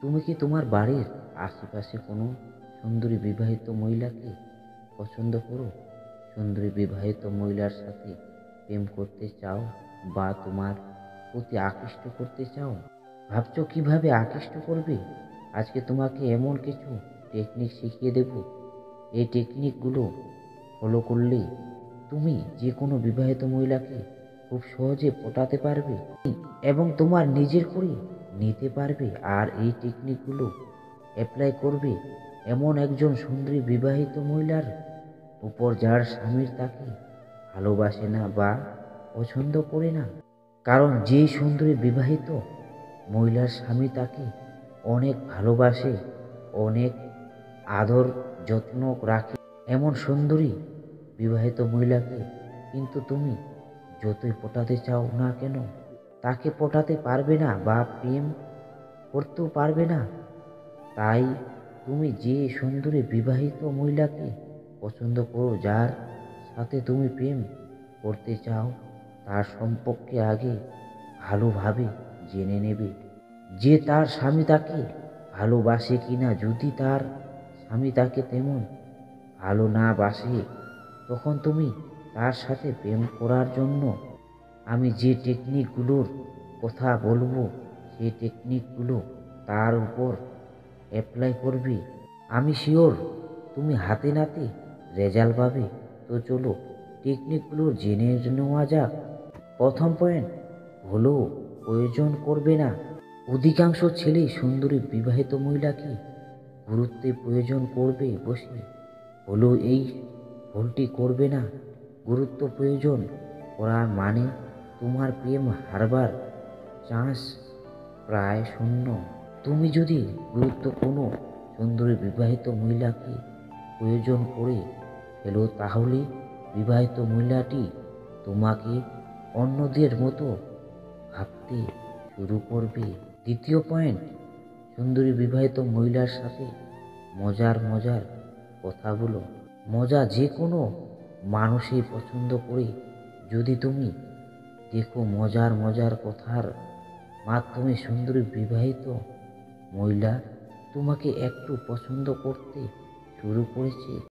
তুমি কি তোমার বাড়ির আশেপাশে কোনো সুন্দরী বিবাহিত মহিলাকে পছন্দ করো? সুন্দরী বিবাহিত মহিলার সাথে প্রেম করতে চাও বা তোমার প্রতি আকৃষ্ট করতে চাও? ভাবছো কিভাবে আকৃষ্ট করবে? আজকে তোমাকে এমন কিছু টেকনিক শিখিয়ে দেব। এই টেকনিকগুলো ফলো করলে তুমি যে কোনো বিবাহিত মহিলাকে খুব সহজে পটাতে পারবে এবং তোমার নিজের করে নিতে পারবে। আর এই টেকনিকগুলো অ্যাপ্লাই করবে এমন একজন সুন্দরী বিবাহিত মহিলার উপর যার স্বামীর তাকে ভালোবাসে না বা পছন্দ করে না। কারণ যে সুন্দরী বিবাহিত মহিলার স্বামী তাকে অনেক ভালোবাসে, অনেক আদর যত্ন রাখে, এমন সুন্দরী বিবাহিত মহিলাকে কিন্তু তুমি যতই পটাতে চাও না কেন তাকে পটাতে পারবে না বা প্রেম করতেও পারবে না। তাই তুমি যে সুন্দরী বিবাহিত মহিলাকে পছন্দ করো, যার সাথে তুমি প্রেম করতে চাও, তার সম্পর্কে আগে ভালোভাবে জেনে নেবে যে তার স্বামী তাকে ভালোবাসে কিনা। যদি তার স্বামী তাকে তেমন ভালো না বাসে, তখন তুমি তার সাথে প্রেম করার জন্য আমি যে টেকনিকগুলোর কথা বলবো, সেই টেকনিকগুলো তার উপর অ্যাপ্লাই করবে। আমি শিওর তুমি হাতে নাতে রেজাল্ট পাবে। তো চলো টেকনিকগুলো জেনে নেওয়া যাক। প্রথম পয়েন্ট হলো, প্রয়োজন করবে না। অধিকাংশ ছেলে সুন্দরী বিবাহিত মহিলাকে গুরুত্বে প্রয়োজন করবে বসে হলো এই ভুলটি করবে না। গুরুত্ব প্রয়োজন করা মানে তোমার প্রেম হারবার চান্স প্রায় শূন্য। তুমি যদি গুরুত্বপূর্ণ সুন্দরী বিবাহিত মহিলাকে প্রয়োজন করে ফেলো, তাহলে বিবাহিত মহিলাটি তোমাকে অন্যদের মতো ভাবতে শুরু করবে। দ্বিতীয় পয়েন্ট, সুন্দরী বিবাহিত মহিলার সাথে মজার কথাগুলো। মজা যে কোনো মানুষই পছন্দ করে। যদি তুমি দেখো মজার কথার মাধ্যমে সুন্দরী বিবাহিত মহিলা তোমাকে একটু পছন্দ করতে শুরু করেছে,